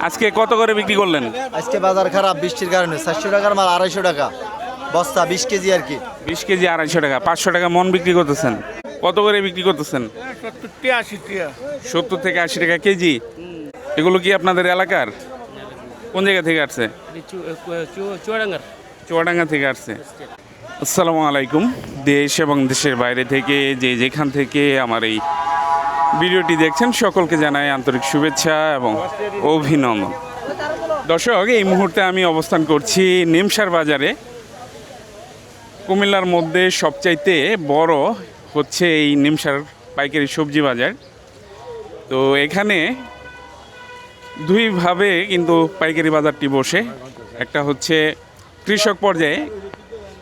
আজকে কত করে বিক্রি করলেন? আজকে বাজার খারাপ বৃষ্টির কারণে 400 টাকার মাল 250 টাকা বস্তা 20 কেজি আর কি। 20 কেজি 250 টাকা, 500 টাকা মন বিক্রি করতেছেন। কত করে বিক্রি করতেছেন? 70 থেকে 80 টাকা কেজি। এগুলো কি আপনাদের এলাকার? কোন জায়গা থেকে আসছে? চুয়াডাঙ্গা থেকে আসছে। আসসালামু আলাইকুম। দেশ এবং দেশের বাইরে থেকে যে যেখান থেকে আমার এই ভিডিওটি দেখছেন সকলকে জানাই আন্তরিক শুভেচ্ছা এবং অভিনন্দন। দর্শক, এই মুহূর্তে আমি অবস্থান করছি নিমসার বাজারে। কুমিল্লার মধ্যে সবচাইতে বড় হচ্ছে এই নিমসার পাইকারি সবজি বাজার। তো এখানে দুইভাবে কিন্তু পাইকারি বাজারটি বসে। একটা হচ্ছে কৃষক পর্যায়ে,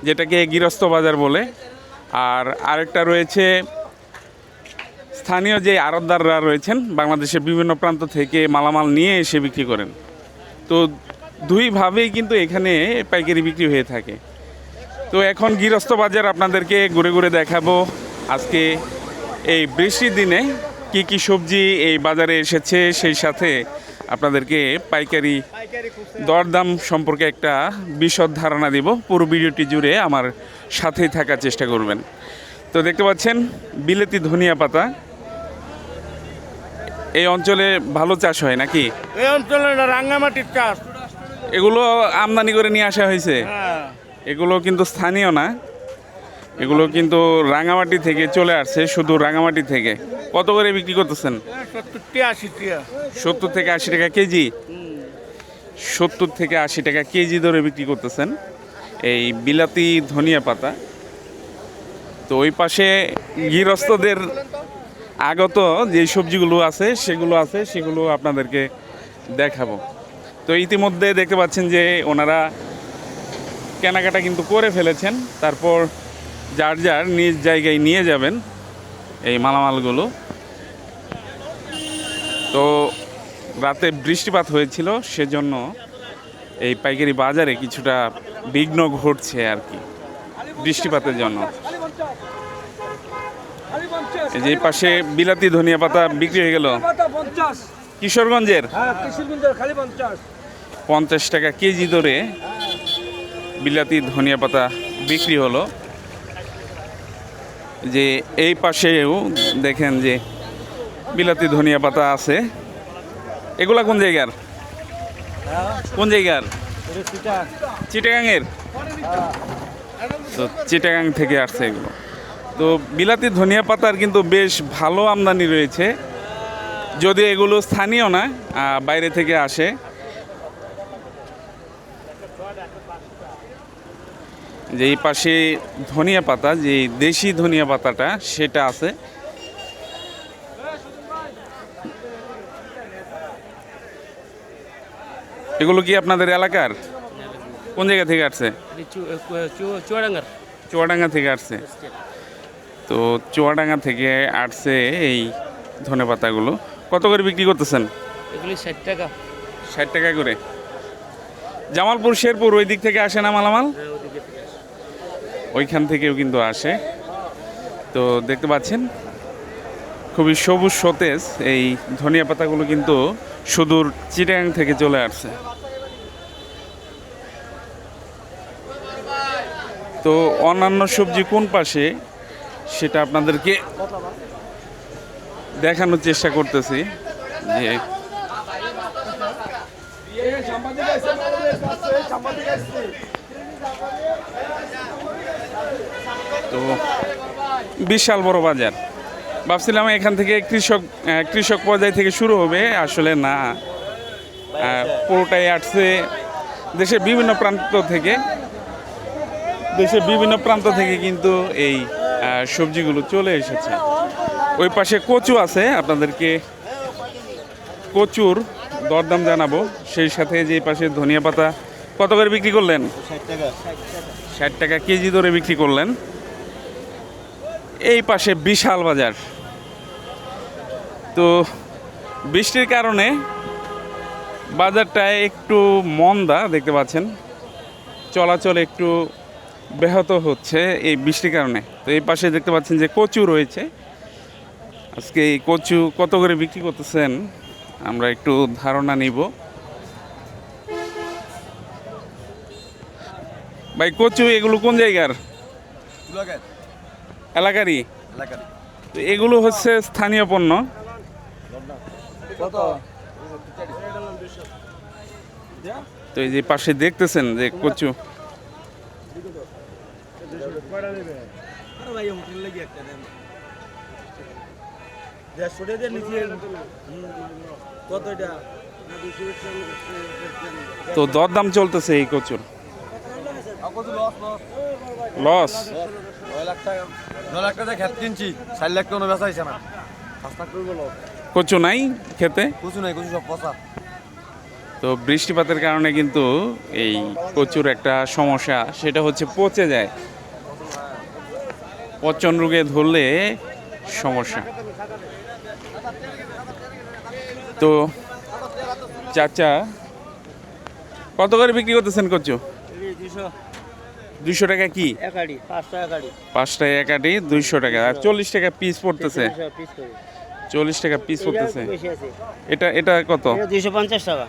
যেটাকে গৃহস্থ বাজার বলে, আর আরেকটা রয়েছে স্থানীয় যে আড়তদাররা রয়েছেন বাংলাদেশের বিভিন্ন প্রান্ত থেকে মালামাল নিয়ে এসে বিক্রি করেন। তো দুইভাবেই কিন্তু এখানে পাইকারি বিক্রি হয়ে থাকে। তো এখন গৃহস্থ বাজার আপনাদেরকে ঘুরে ঘুরে দেখাবো। আজকে এই বৃষ্টির দিনে কি কি সবজি এই বাজারে এসেছে, সেই সাথে আপনাদেরকে পাইকারি দরদাম সম্পর্কে একটা বিশদ ধারণা দিব। পুরো ভিডিওটি জুড়ে আমার সাথেই থাকার চেষ্টা করবেন। তো দেখতে পাচ্ছেন বিলেতি ধনিয়া পাতা। এই অঞ্চলে ভালো চাষ হয় নাকি? এই অঞ্চলে রাঙ্গামাটির চাষ। এগুলো আমদানি করে নিয়ে আসা হয়েছে। এগুলো কিন্তু স্থানীয় না, এগুলো কিন্তু রাঙামাটি থেকে চলে আসছে, শুধু রাঙামাটি থেকে। কত করে বিক্রি করতেছেন? 70 থেকে 80 টাকা কেজি। 70 থেকে 80 টাকা কেজি ধরে বিক্রি করতেছেন এই বিলাতি ধনিয়া পাতা। তো ওই পাশে গৃহস্থদের আগত যে সবজিগুলো আছে সেগুলো আপনাদেরকে দেখাবো। তো ইতিমধ্যে দেখতে পাচ্ছেন যে ওনারা কেনাকাটা কিন্তু করে ফেলেছেন, তারপর যার যার নিজ জায়গায় নিয়ে যাবেন এই মালামালগুলো। তো রাতে বৃষ্টিপাত হয়েছিল, সেজন্য এই পাইকারি বাজারে কিছুটা বিঘ্ন ঘটছে আর কি, বৃষ্টিপাতের জন্য। এই যে পাশে বিলাতি ধনিয়া পাতা বিক্রি হয়ে গেল কিশোরগঞ্জের 50 টাকা কেজি ধরে বিলাতি ধনিয়া পাতা বিক্রি হলো। যে এই পাশেও দেখেন যে বিলাতি ধনিয়া পাতা আছে। এগুলা কোন জায়গার? চিটাগাংয়ের। তো চিটাগাং থেকে আসছে এগুলো। তো বিলাতি ধনিয়া পাতার কিন্তু বেশ ভালো আমদানি রয়েছে, যদি এগুলো স্থানীয় না, বাইরে থেকে আসে। যে এই পাশে ধনিয়া পাতা, যে দেশি ধনিয়া পাতাটা সেটা আছে। এগুলো কি আপনাদের এলাকার? কোন জায়গা থেকে আসছে? চুয়াডাঙ্গা থেকে আসছে। তো চুয়াডাঙ্গা থেকে আসছে এই ধনে পাতাগুলো। কত করে বিক্রি করতেছেন? এগুলি 60 টাকা। 60 টাকা করে। জামালপুর, শেরপুর ওই দিক থেকে আসে না মালামাল? ওইখান থেকেও কিন্তু আসে। তো দেখতে পাচ্ছেন খুবই সবুজ সতেজ এই ধনিয়া পাতাগুলো কিন্তু সুদূর চিটাগাং থেকে চলে আসছে। তো অন্যান্য সবজি কোন পাশে সেটা আপনাদেরকে দেখানোর চেষ্টা করতেছি। যে তো বিশাল বড় বাজার। ভাবছিলাম এখান থেকে কৃষক পর্যায় থেকে শুরু হবে, আসলে না, পুরোটাই আসছে দেশের বিভিন্ন প্রান্ত থেকে কিন্তু এই সবজিগুলো চলে এসেছে। ওই পাশে কচু আছে, আপনাদেরকে কচুর দরদাম জানাবো। সেই সাথে যে পাশে ধনিয়া পাতা কত করে বিক্রি করলেন? 60 টাকা কেজি ধরে বিক্রি করলেন। এই পাশে বিশাল বাজার। তো বৃষ্টির কারণে বাজারটায় একটু মন্দা, দেখতে পাচ্ছেন চলাচল একটু ব্যাহত হচ্ছে এই বৃষ্টির কারণে। তো এই পাশে দেখতে পাচ্ছেন যে কচু রয়েছে। আজকে এই কচু কত করে বিক্রি করতেছেন আমরা একটু ধারণা নিব। ভাই কচু এগুলো কোন জায়গার এলাকারই? তো এগুলো হচ্ছে স্থানীয় পণ্য। তো এই যে পাশে দেখতেছেন যে কচু, তো দরদাম চলতেছে এই কচুর। লস 9 লাখ টাকা খেত কিনছি, 4 লাখ টাকা বেচা হয়েছে না। কচু নাই খেতে। কিছু নাই, কিছু সব পচা। তো বৃষ্টিপাতের কারণে কিন্তু এই কচুর একটা সমস্যা, সেটা হচ্ছে পচে যায়। পচন রোগে ধরলে সমস্যা। তো চাচা কত করে বিক্রি করতেছেন কচু? 200 টাকা কি? 5 টাকা এক আটি, 200 টাকা। আর 40 টাকা পিস পড়তেছে। 40 টাকা পিস পড়তেছে। এটা এটা কত? 250 টাকা।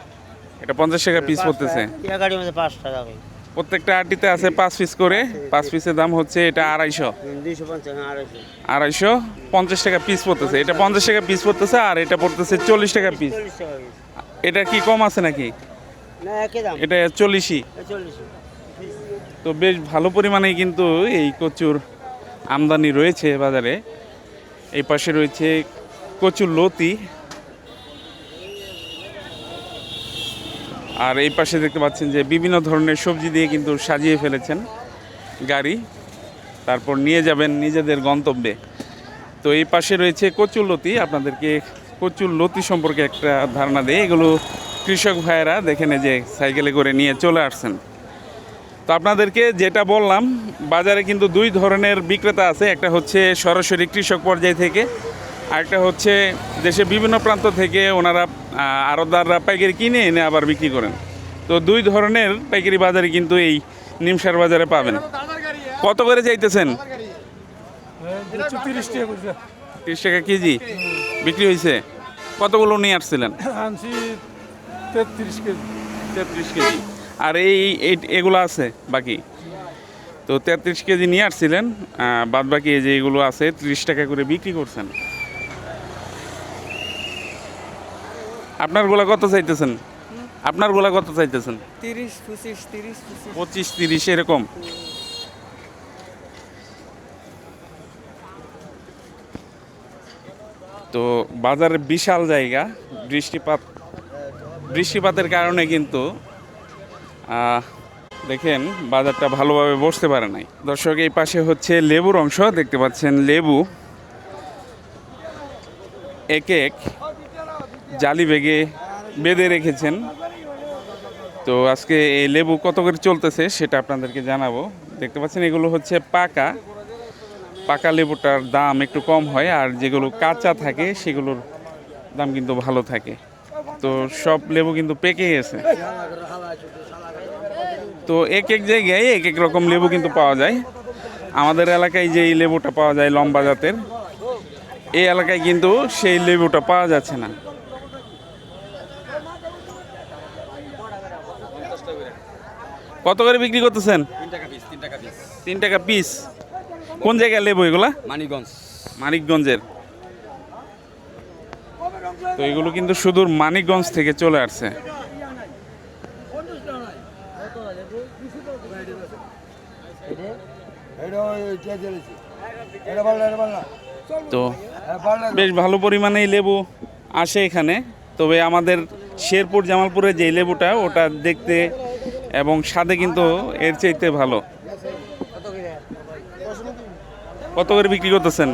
এটা 50 টাকা পিস পড়তেছে। পাঁচ টাকা প্রত্যেকটা আটিতে আছে 5 পিস করে। 5 পিসের দাম হচ্ছে এটা 250। 250 50 টাকা পিস পড়তেছে। এটা 50 টাকা পিস পড়তেছে, আর এটা পড়তেছে 40 টাকা পিস। এটা কি কম আছে নাকি? এটা 40ই। তো বেশ ভালো পরিমাণেই কিন্তু এই কচুর আমদানি রয়েছে বাজারে। এই পাশে রয়েছে কচুর লতি, আর এই পাশে দেখতে পাচ্ছেন যে বিভিন্ন ধরনের সবজি দিয়ে কিন্তু সাজিয়ে ফেলেছেন গাড়ি, তারপর নিয়ে যাবেন নিজেদের গন্তব্যে। তো এই পাশে রয়েছে কচুর লতি। আপনাদেরকে কচুর লতি সম্পর্কে একটা ধারণা দেয়। এগুলো কৃষক ভাইয়েরা দেখেন যে সাইকেলে করে নিয়ে চলে আসছেন। তো আপনাদেরকে যেটা বললাম, বাজারে কিন্তু 2 ধরনের বিক্রেতা আছে। একটা হচ্ছে সরাসরি কৃষক পর্যায় থেকে, আরেকটা হচ্ছে দেশের বিভিন্ন প্রান্ত থেকে ওনারা আড়তদাররা পাইকারি কিনে এনে আবার বিক্রি করেন। তো 2 ধরনের পাইকারি বাজারে কিন্তু এই নিমসার বাজারে পাবেন। কত করে চাইতেছেন? 30 টাকা কেজি বিক্রি হয়েছে। কতগুলো নিয়ে আসছিলেন? 33 কেজি। আর এগুলো আছে বাকি, তো 33 কেজি নিয়ে আসছিলেন। বাদ বাকি এই যে এগুলো আছে 30 টাকা করে বিক্রি করছেন। আপনার গোলা কত চাইতেছেন? আপনার গোলা কত চাইতেছেন? 30, 25, 30, 25, 30 এরকম। তো বাজারের বিশাল জায়গা, বৃষ্টিপাতের কারণে কিন্তু দেখেন বাজারটা ভালোভাবে বসতে পারে নাই। দর্শক এই পাশে হচ্ছে লেবুর অংশ দেখতে পাচ্ছেন। লেবু এক এক জালি বেগে বেঁধে রেখেছেন। তো আজকে এই লেবু কত করে চলতেছে সেটা আপনাদেরকে জানাবো। দেখতে পাচ্ছেন এগুলো হচ্ছে পাকা লেবুটার দাম একটু কম হয়, আর যেগুলো কাঁচা থাকে সেগুলোর দাম কিন্তু ভালো থাকে। তো সব লেবু কিন্তু পেকে গেছে। তো এক এক জায়গায় এক এক রকম লেবু কিন্তু পাওয়া যায়। আমাদের এলাকায় যেই লেবুটা পাওয়া যায় লম্বা জাতের, এই এলাকায় কিন্তু সেই লেবুটা পাওয়া যাচ্ছে না। কত করে বিক্রি করতেছেন? 3 টাকা পিস। কোন জায়গায় লেবু এগুলা? মানিকগঞ্জের। তো এগুলো কিন্তু সুদূর মানিকগঞ্জ থেকে চলে আসছে। তো বেশ ভালো পরিমাণেই লেবু আসে এখানে। তবে আমাদের শেরপুর জামালপুরে যে লেবুটা, ওটা দেখতে এবং স্বাদে কিন্তু এর চাইতে ভালো। কত করে বিক্রি করতেছেন?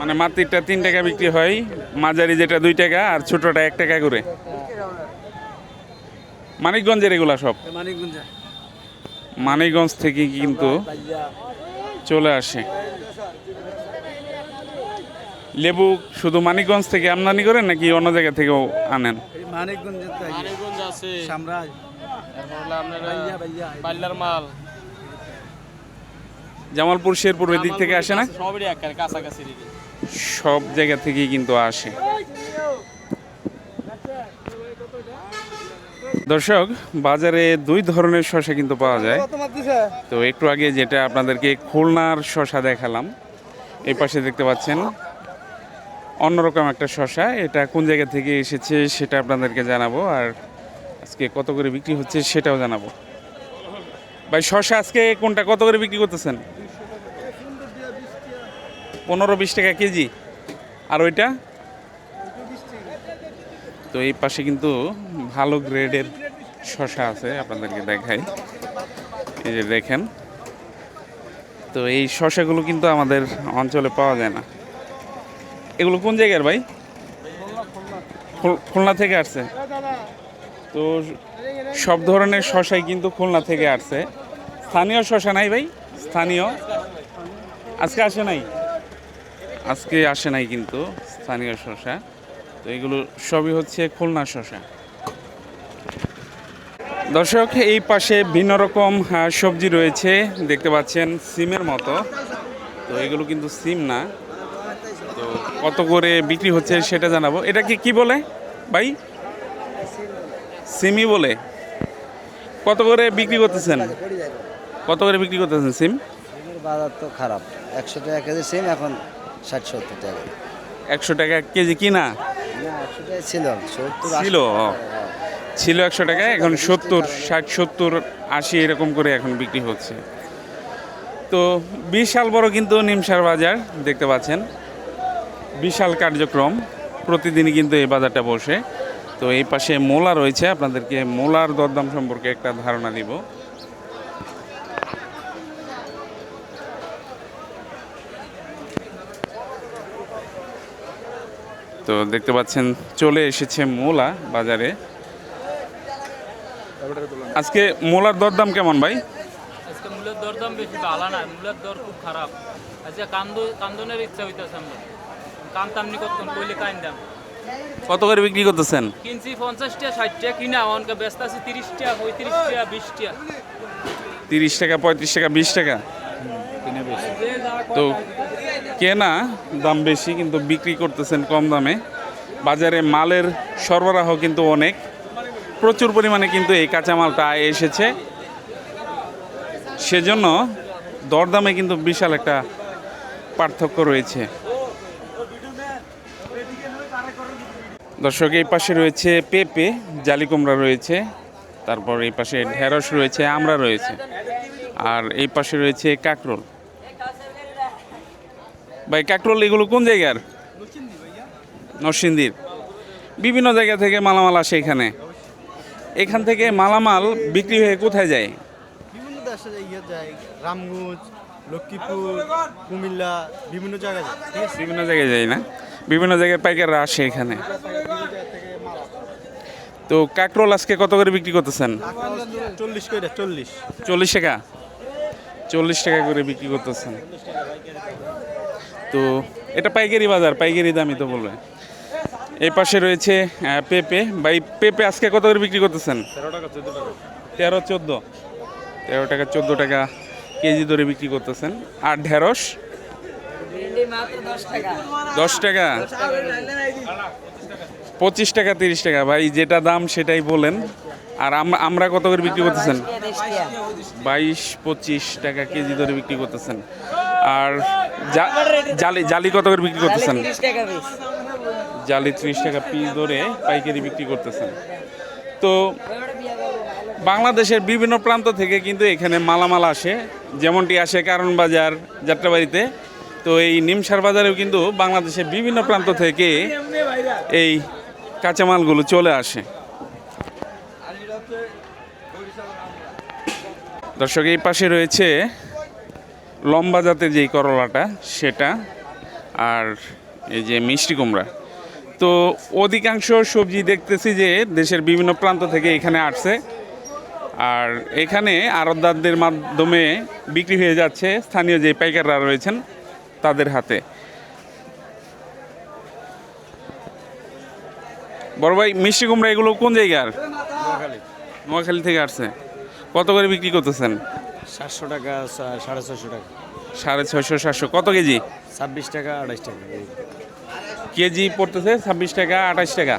মানে মাটিরটা 3 টাকা বিক্রি হয়, মাঝারি যেটা 2 টাকা, আর ছোটটা 1 টাকা করে। মানিকগঞ্জের এগুলা সব মানিকগঞ্জ থেকে কিন্তু চলে আসে। লেবু শুধু মানিকগঞ্জ থেকে আমদানি করেন নাকি অন্য জায়গা থেকেও আনেন? মানিকগঞ্জ আছে, বাল্লার মাল, জামালপুর শেরপুর দিক থেকে আসে না? সবই কাছাকাছি সব জায়গা থেকেই কিন্তু আসে। দর্শক, বাজারে দুই ধরনের শসা কিন্তু পাওয়া যায়। তো একটু আগে যেটা আপনাদেরকে খুলনার শসা দেখালাম, এই পাশে দেখতে পাচ্ছেন অন্যরকম একটা শসা। এটা কোন জায়গা থেকে এসেছে সেটা আপনাদেরকে জানাবো, আর আজকে কত করে বিক্রি হচ্ছে সেটাও জানাবো। ভাই, শসা আজকে কোনটা কত করে বিক্রি করতেছেন? 15-20 টাকা কেজি। আর ওইটা? তো এই পাশে কিন্তু ভালো গ্রেডের শসা আছে, আপনাদেরকে দেখাই। এই যে দেখেন, তো এই শসাগুলো কিন্তু আমাদের অঞ্চলে পাওয়া যায় না। এগুলো কোন জায়গার ভাই? খুলনা থেকে আসছে। তো সব ধরনের শসাই কিন্তু খুলনা থেকে আসছে। স্থানীয় শসা নাই ভাই? স্থানীয় আজকে আসে নাই, আজকে আসে নাই কিন্তু স্থানীয় শসা। তো এগুলো সবই হচ্ছে খুলনা শসা। দর্শক, এই পাশে ভিন্ন রকম সবজি রয়েছে, দেখতে পাচ্ছেন সিমের মতো। তো এগুলো কিন্তু সিম না। তো কত করে বিক্রি হচ্ছে সেটা জানাবো। এটা কি বলে ভাই? সিমই বলে। কত করে বিক্রি করতেছেন? কত করে বিক্রি করতেছেন সিম? বাজার তো খারাপ, 100 টাকা কেজি সিম এখন 60-70 টাকা। 100 টাকা কেজি কিনা? না, 100 টাকা ছিল, 70 ছিল ছিল 100 টাকা, এখন 70, 60, 70, 80 এরকম করে এখন বিক্রি হচ্ছে। তো বিশাল বড় কিন্তু নিমসার বাজার, দেখতে পাচ্ছেন বিশাল কার্যক্রম, প্রতিদিনই কিন্তু এই বাজারটা বসে। তো এই পাশে মোলা রয়েছে, আপনাদেরকে মোলার দরদাম সম্পর্কে একটা ধারণা দিব। তো দেখতে পাচ্ছেন চলে এসেছে মোলা বাজারে। আজকে মোলার দরদাম কেমন ভাই? আজকে মূলের দরদাম বেশি ভালো না, মূলের দর খুব খারাপ। আজকে কান্দনের ইচ্ছা হইতেছে আমরা, কান্তামনি কতক্ষণ কইলে কান্দাম। কত করে বিক্রি করতেছেন? কিনছি 50 টাকা 60 টাকা কিনা, অনকে ব্যস্ত আছে 30 টাকা 35 টাকা 20 টাকা। 30 টাকা 35 টাকা 20 টাকা। তো কেনা দাম বেশি, কিন্তু বিক্রি করতেছেন কম দামে। বাজারে মালের সরবরাহ কিন্তু অনেক, প্রচুর পরিমাণে কিন্তু এই কাঁচামালটা এসেছে, সেজন্য দরদামে কিন্তু বিশাল একটা পার্থক্য রয়েছে। দর্শক, এই পাশে রয়েছে পেঁপে, জালি কুমড়া রয়েছে, তারপর এই পাশে ঢেঁড়স রয়েছে, আমড়া রয়েছে, আর এই পাশে রয়েছে কাঁকরোল। ভাই, কাঁকরোল এগুলো কোন জায়গার? নরসিংদীর। বিভিন্ন জায়গা থেকে মালামাল আসে এখানে। এখান থেকে মালামাল বিক্রি হয়ে কোথায় যায়? বিভিন্ন দেশে যায়, রামগঞ্জ, লক্ষ্মীপুর, কুমিল্লা, বিভিন্ন জায়গায় যায়। বিভিন্ন জায়গায় যায় না, বিভিন্ন জায়গায় পাইকাররা আসে এখানে। তো কাঁকরোল আজকে কত করে বিক্রি করতেছেন? 40 করে 40। 40 টাকা, 40 টাকা করে বিক্রি করতেছেন। তো এটা পাইকারি বাজার, পাইকারি দামই তো বলবে। এই পাশে রয়েছে পেঁপে। ভাই, পেঁপে আজকে কত করে বিক্রি করতেছেন? 13 টাকা 14 টাকা। 13 টাকা 14 টাকা কেজি ধরে বিক্রি করতেছেন। আর ঢেঁড়স? 10 টাকা, 25 টাকা 30 টাকা। ভাই, যেটা দাম সেটাই বলেন। আর আমরা কত করে বিক্রি করতেছেন? 22-25 টাকা কেজি ধরে বিক্রি করতেছেন। আর জালি কত করে বিক্রি করতেছেন? জালি 30 টাকা পিস ধরে পাইকারি বিক্রি করতেছেন। তো বাংলাদেশের বিভিন্ন প্রান্ত থেকে কিন্তু এখানে মালামাল আসে, যেমনটি আসে কারণ বাজার, যাত্রাবাড়িতে। তো এই নিমসার বাজারেও কিন্তু বাংলাদেশের বিভিন্ন প্রান্ত থেকে এই কাঁচামালগুলো চলে আসে। দর্শক, এই পাশে রয়েছে লম্বা জাতের যেই করলাটা সেটা, আর এই যে মিষ্টি কুমড়া। তো অধিকাংশ সবজি দেখতেছি যে দেশের বিভিন্ন প্রান্ত থেকে এখানে আসছে, আর এখানে আড়তদারদের মাধ্যমে বিক্রি হয়ে যাচ্ছে স্থানীয় যে পাইকাররা রয়েছেন তাদের হাতে। বড় ভাই, মিষ্টি কুমড়া এগুলো কোন জায়গার? নোয়াখালী থেকে আসছে। কত করে বিক্রি করতেছেন? 700 টাকা, 650 টাকা। 650, 700। কত কেজি? 26 টাকা 28 টাকা কেজি পড়তেছে 26 টাকা 28 টাকা।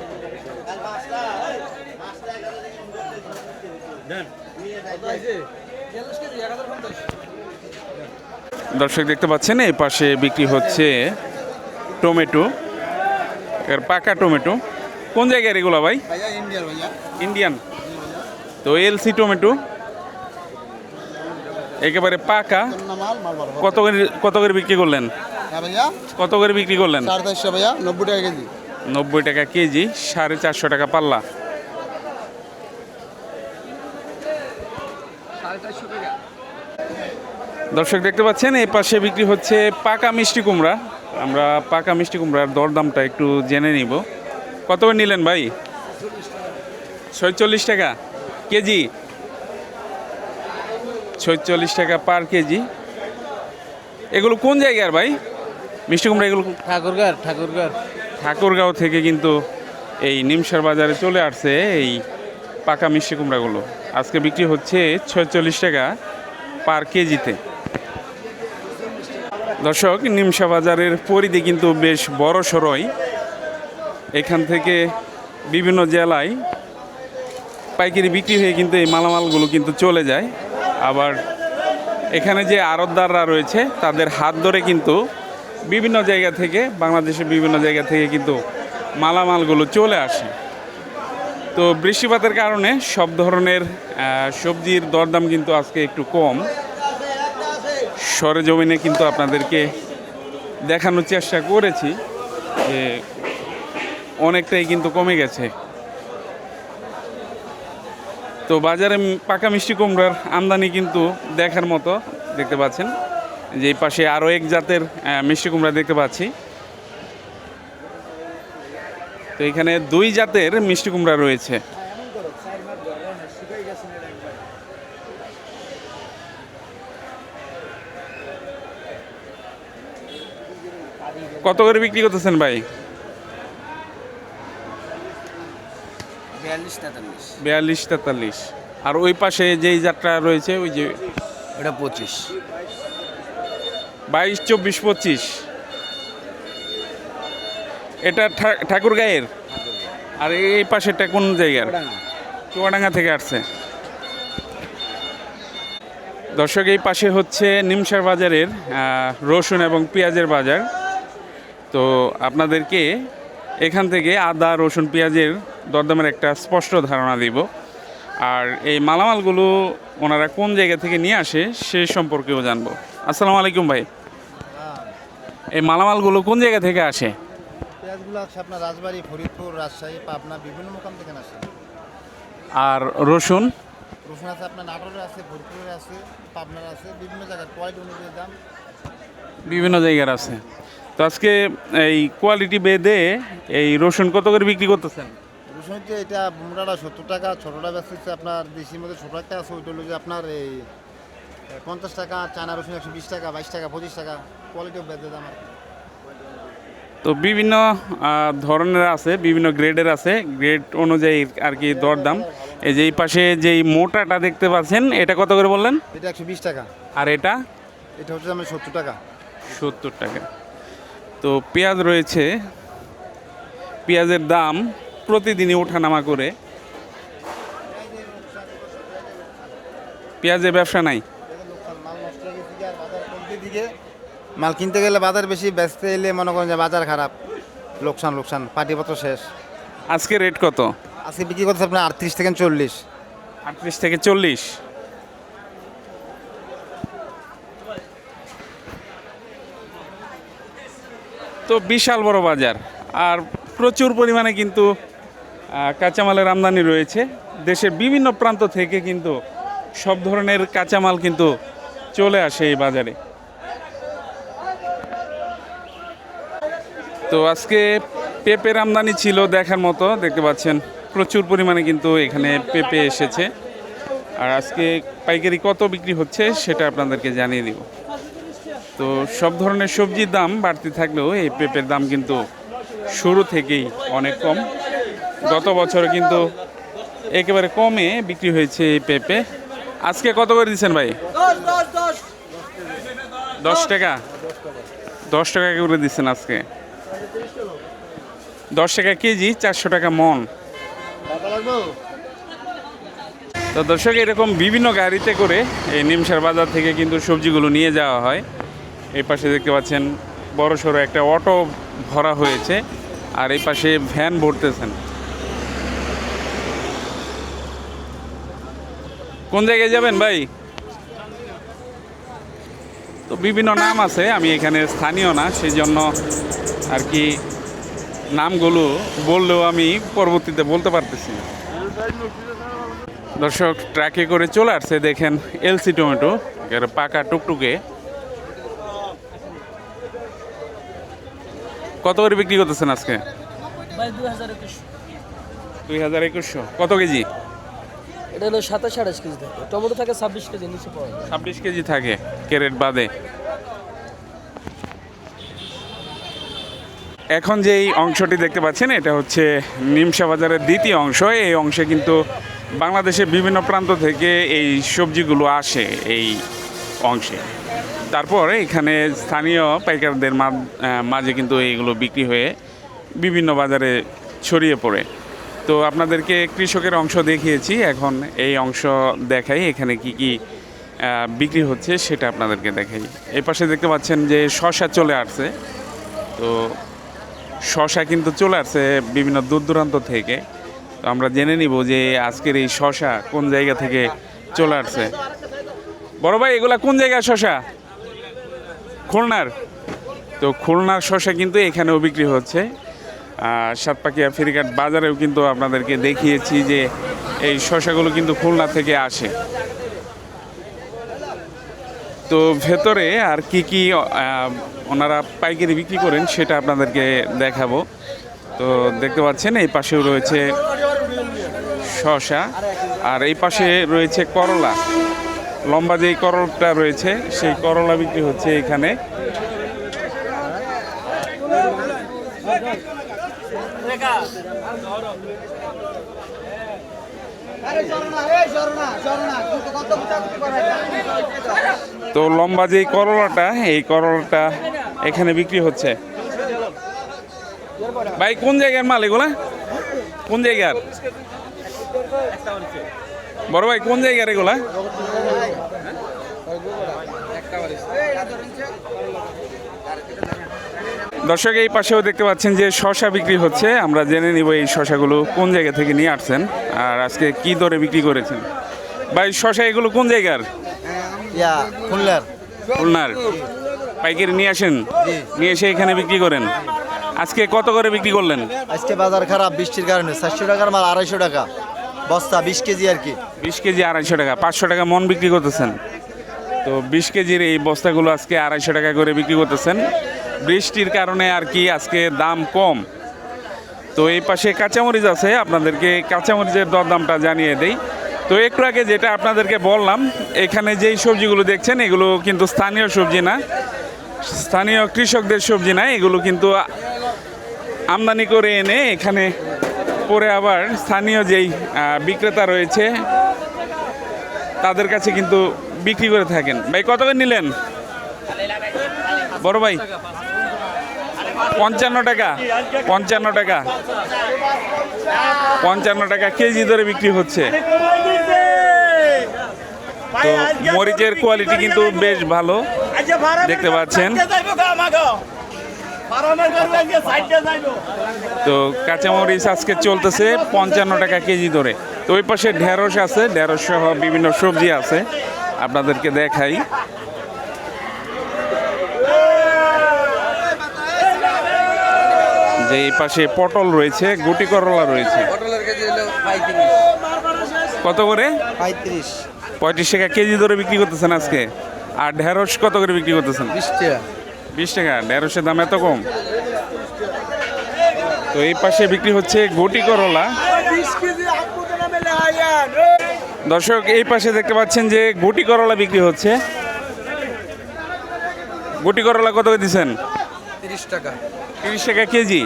দর্শক দেখতে পাচ্ছেন এই পাশে বিক্রি হচ্ছে টমেটো, এর পাকা টমেটো। কোন জায়গার এগুলো ভাই? ভাইয়া ইন্ডিয়ার ভাইয়া। ইন্ডিয়ান। তো এলসি টমেটো একেবারে পাকা। মাল মাল বড়। কত করে বিক্রি করলেন? হ্যাঁ ভাইয়া, কত করে বিক্রি করলেন? 450 ভাইয়া, 90 টাকা কেজি। 90 টাকা কেজি, 450 টাকা পাল্লা। দর্শক দেখতে পাচ্ছেন এই পাশে বিক্রি হচ্ছে পাকা মিষ্টি কুমড়া। আমরা পাকা মিষ্টি কুমড়ার দরদামটা একটু জেনে নিব। কত করে নিলেন ভাই? 46 টাকা কেজি। 46 টাকা পার কেজি। এগুলো কোন জায়গার ভাই মিষ্টি কুমড়া? এগুলো ঠাকুরগাঁও থেকে কিন্তু এই নিমসার বাজারে চলে আসছে এই পাকা মিষ্টি কুমড়াগুলো। আজকে বিক্রি হচ্ছে 46 টাকা পার কেজিতে। দর্শক, নিমসা বাজারের পরিধি কিন্তু বেশ বড় সড়ই। এখান থেকে বিভিন্ন জেলায় পাইকারি বিক্রি হয়ে কিন্তু এই মালামালগুলো কিন্তু চলে যায়। আবার এখানে যে আড়তদাররা রয়েছে তাদের হাত ধরে কিন্তু বিভিন্ন জায়গা থেকে, বাংলাদেশের বিভিন্ন জায়গা থেকে কিন্তু মালামালগুলো চলে আসে। তো বৃষ্টিপাতের কারণে সব ধরনের সবজির দরদাম কিন্তু আজকে একটু কম। সরেজমিনে কিন্তু আপনাদেরকে দেখানোর চেষ্টা করেছি যে অনেকটাই কিন্তু কমে গেছে। তো বাজারে পাকা মিষ্টি কুমড়ার আমদানি কিন্তু দেখার মতো। দেখতে পাচ্ছেন যে এই পাশে আরও এক জাতের মিষ্টি কুমড়া দেখতে পাচ্ছি। তো এখানে 2 জাতের মিষ্টি কুমড়া রয়েছে। কত করে বিক্রি করতেছেন ভাই? 42-43। আর ওই পাশে যেই যাত্রা রয়েছে ওই যে ওটা 25। 22, 24, 25। এটা ঠাকুরগাঁয়ের। আর এই পাশেরটা কোন জায়গার? চুয়াডাঙ্গা থেকে আসছে। দর্শক, এই পাশে হচ্ছে নিমসার বাজারের রসুন এবং পেঁয়াজের বাজার। তো আপনাদেরকে এখান থেকে আদা, রসুন, পেঁয়াজের দরদামের একটা স্পষ্ট ধারণা দিব। আর এই মালামালগুলো ওনারা কোন জায়গা থেকে নিয়ে আসে সে সম্পর্কেও জানবো। আসসালামু আলাইকুম ভাই। এই মালামালগুলো কোন জায়গা থেকে আসে? পেঁয়াজগুলো আছে আপনার রাজবাড়ী, ফরিদপুর, রাজশাহী, পাবনা, বিভিন্ন মোকাম থেকে আসে। আর রসুন? রসুন আছে আপনার নাটোরের আছে, ফরিদপুরের আছে, পাবনার আছে, বিভিন্ন জায়গার কোয়ালিটি অনুযায়ী দাম বিভিন্ন জায়গার আছে। তো আজকে এই কোয়ালিটি বেদে এই রসুন কত করে বিক্রি করতেছেন? রসুন হচ্ছে এটা মোটাটা 70 টাকা, ছোটোটা ব্যস্ত হচ্ছে আপনার দেশির মধ্যে ছোটো একটা আছে, ওইটা হলো যে আপনার এই 50 টাকা, চায়না রসুন 120 টাকা, 22 টাকা, 25 টাকা, কোয়ালিটিও বেঁধে দাম আর কি। তো বিভিন্ন ধরনের আছে, বিভিন্ন গ্রেডের আছে, গ্রেড অনুযায়ী আর কি দরদাম। এই যে এই পাশে যেই মোটাটা দেখতে পাচ্ছেন এটা কত করে বললেন? এটা 120 টাকা। আর এটা? এটা হচ্ছে আমার 70 টাকা। 70 টাকা। তো পেঁয়াজ রয়েছে, পেঁয়াজের দাম প্রতিদিনই ওঠানামা করে। পেঁয়াজের ব্যবসা নাই। মাল কিনতে গেলে বাজার বেশি, বেচতে এলে মনে করেন যে বাজার খারাপ, লোকসান, পাটিপত্র শেষ। আজকে রেট কত? আজকে বিক্রি করতে আপনার 38 থেকে 40। 38 থেকে 40। তো বিশাল বড় বাজার, আর প্রচুর পরিমাণে কিন্তু কাঁচামালের আমদানি রয়েছে। দেশের বিভিন্ন প্রান্ত থেকে কিন্তু সব ধরনের কাঁচামাল কিন্তু চলে আসে এই বাজারে। তো আজকে পেঁপের আমদানি ছিল দেখার মতো। দেখতে পাচ্ছেন প্রচুর পরিমাণে কিন্তু এখানে পেঁপে এসেছে। আর আজকে পাইকারি কত বিক্রি হচ্ছে সেটা আপনাদেরকে জানিয়ে দিব। তো সব ধরনের সবজির দাম বাড়তি থাকলেও এই পেঁপের দাম কিন্তু শুরু থেকেই অনেক কম। গত বছর কিন্তু একেবারে কমে বিক্রি হয়েছে এই পেঁপে। আজকে কত করে দিচ্ছেন ভাই? 10 টাকা। 10 টাকা করে দিচ্ছেন আজকে। 10 টাকা কেজি, 400 টাকা মন। তো দর্শক, এরকম বিভিন্ন গাড়িতে করে এই নিমসার বাজার থেকে কিন্তু সবজিগুলো নিয়ে যাওয়া হয়। এই পাশে দেখতে পাচ্ছেন বড় সড়ো একটা অটো ভরা হয়েছে, আর এই পাশে ভ্যান ভরতেছেন। কোন জায়গায় যাবেন ভাই? তো বিভিন্ন নাম আছে, আমি এখানে স্থানীয় না, সেই জন্য আর কি নামগুলো বললেও আমি পরবর্তীতে বলতে পারতেছি না। দর্শক, ট্রাকে করে চলে আসছে দেখেন এলসি টমেটো, এর পাকা টুকটুকে। কত করে বিক্রি করতেছেন আজকে? ভাই 2021 2100। কত কেজি? এটা হলো 27-28 কেজি থাকে, টমেটো থাকে 26 কেজি নিচে পাওয়া যায়। 26 কেজি থাকে ক্যারেট বাদে। এখন যেই অংশটি দেখতে পাচ্ছেন এটা হচ্ছে নিমসা বাজারের দ্বিতীয় অংশ। এই অংশে কিন্তু বাংলাদেশের বিভিন্ন প্রান্ত থেকে এই সবজিগুলো আসে এই অংশে। তারপরে এখানে স্থানীয় পাইকারদের মাঝে কিন্তু এইগুলো বিক্রি হয়ে বিভিন্ন বাজারে ছড়িয়ে পড়ে। তো আপনাদেরকে কৃষকের অংশ দেখিয়েছি, এখন এই অংশ দেখাই এখানে কি কি বিক্রি হচ্ছে সেটা আপনাদেরকে দেখাই। এই পাশে দেখতে পাচ্ছেন যে শসা চলে আসছে। তো শসা কিন্তু চলে আসছে বিভিন্ন দূর দূরান্ত থেকে। তো আমরা জেনে নিব যে আজকের এই শসা কোন জায়গা থেকে চলে আসছে। বড় ভাই, এগুলা কোন জায়গার শসা? খুলনার। তো খুলনার শসা কিন্তু এখানেও বিক্রি হচ্ছে। সাতপাকিয়া ফেরিঘাট বাজারেও কিন্তু আপনাদেরকে দেখিয়েছি যে এই শসাগুলো কিন্তু খুলনা থেকে আসে। তো ভেতরে আর কি কি ওনারা পাইকারি বিক্রি করেন সেটা আপনাদেরকে দেখাবো। তো দেখতে পাচ্ছেন এই পাশেও রয়েছে শসা, আর এই পাশে রয়েছে করলা। লম্বা যেই করলাটা রয়েছে সেই করলা বিক্রি হচ্ছে এখানে। তো লম্বা যেই করলাটা, এই করলাটা এখানে বিক্রি হচ্ছে। ভাই, কোন জায়গার মাল এগুলা? কোন জায়গার? বড় ভাই, কোন জায়গার এগুলা? দর্শক, এই পাশেও দেখতে পাচ্ছেন যে শসা বিক্রি হচ্ছে। আমরা জেনে নিব এই শসাগুলো কোন জায়গা থেকে নিয়ে আসছেন আর আজকে কি দরে বিক্রি করেছেন। ভাই, শসা এগুলো কোন জায়গার? খুলনার। খুলনার। পাইকারি নিয়ে আসেন, নিয়ে এসে এখানে বিক্রি করেন। আজকে কত করে বিক্রি করলেন? আজকে বাজার খারাপ বৃষ্টির কারণে 400 টাকার মাল 250 টাকা বস্তা, 20 কেজি আর কি। 20 কেজি 250 টাকা, 500 টাকা মন বিক্রি করতেছেন। তো 20 কেজির এই বস্তাগুলো আজকে 250 টাকা করে বিক্রি করতেছেন। বৃষ্টির কারণে আর কি আজকে দাম কম। তো এই পাশে কাঁচামরিচ আছে, আপনাদেরকে কাঁচামরিচের দরদামটা জানিয়ে দেই। তো একটু আগে যেটা আপনাদেরকে বললাম, এখানে যেই সবজিগুলো দেখছেন এগুলো কিন্তু স্থানীয় সবজি না, স্থানীয় কৃষকদের সবজি না, এগুলো কিন্তু আমদানি করে এনে এখানে পরে আবার স্থানীয় যেই বিক্রেতা রয়েছে তাদের কাছে কিন্তু বিক্রি করে থাকেন। ভাই, কত করে নিলেন? বড় ভাই, 55 টাকা। 55 টাকা, 55 টাকা কেজি ধরে বিক্রি হচ্ছে। তো মরিচের কোয়ালিটি কিন্তু বেশ ভালো দেখতে পাচ্ছেন। তো কাঁচামরিচ আজকে চলতেছে 55 টাকা কেজি ধরে। তো ওই পাশে ঢেঁড়স আছে, ঢেঁড়স সহ বিভিন্ন সবজি আছে, আপনাদেরকে দেখাই। যে এই পাশে পটল রয়েছে, গুটি করলা রয়েছে। কত করে? 35 টাকা কেজি ধরে বিক্রি করতেছেন আজকে। আর ঢেঁড়স কত করে বিক্রি করতেছেন? 20 টাকা। ঢেঁড়সের দাম এত কম? তো এই পাশে বিক্রি হচ্ছে গুটি করলা। দর্শক, এই পাশে দেখতে পাচ্ছেন যে গুটি করলা বিক্রি হচ্ছে। গুটি করলা কত করে দিচ্ছেন? 30 টাকা। 30 টাকা কেজি।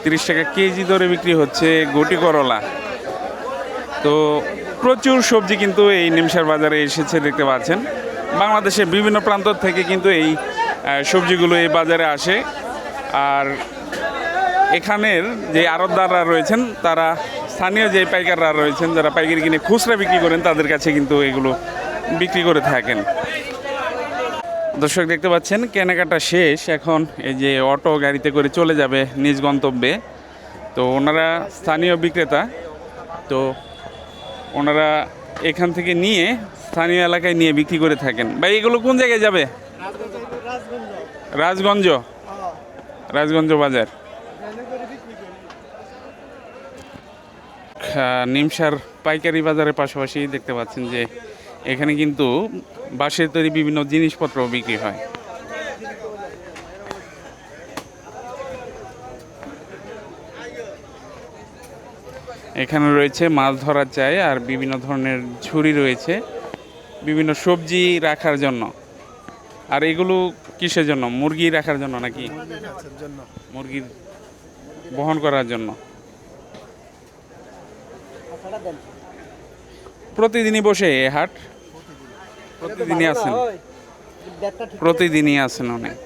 30 টাকা কেজি ধরে বিক্রি হচ্ছে গুটি করলা। তো প্রচুর সবজি কিন্তু এই নিমসার বাজারে এসেছে দেখতে পাচ্ছেন। বাংলাদেশের বিভিন্ন প্রান্ত থেকে কিন্তু এই সবজিগুলো এই বাজারে আসে। আর এখানের যে আড়তদাররা রয়েছেন তারা স্থানীয় যে পাইকাররা রয়েছেন যারা পাইকারি কিনে খুচরা বিক্রি করেন তাদের কাছে কিন্তু এগুলো বিক্রি করে থাকেন। দর্শক দেখতে পাচ্ছেন কেনাকাটা শেষ, এখন এই যে অটো গাড়িতে করে চলে যাবে নিজ গন্তব্যে। তো ওনারা স্থানীয় বিক্রেতা, তো ওনারা এখান থেকে নিয়ে স্থানীয় এলাকায় নিয়ে বিক্রি করে থাকেন। ভাই এগুলো কোন জায়গায় যাবে? রাজগঞ্জ, রাজগঞ্জ বাজার। নিমসার পাইকারি বাজারের পাশাপাশি দেখতে পাচ্ছেন যে এখানে কিন্তু বাঁশের তৈরি বিভিন্ন জিনিসপত্র বিক্রি হয়। এখানে রয়েছে মাছ ধরার চাই আর বিভিন্ন ধরনের ঝুড়ি রয়েছে বিভিন্ন সবজি রাখার জন্য। আর এগুলো কিসের জন্য? মুরগি রাখার জন্য নাকি মুরগি বহন করার জন্য? প্রতিদিনই বসে এ হাট? প্রতিদিনই আছেন? প্রতিদিনই আছেন অনেক।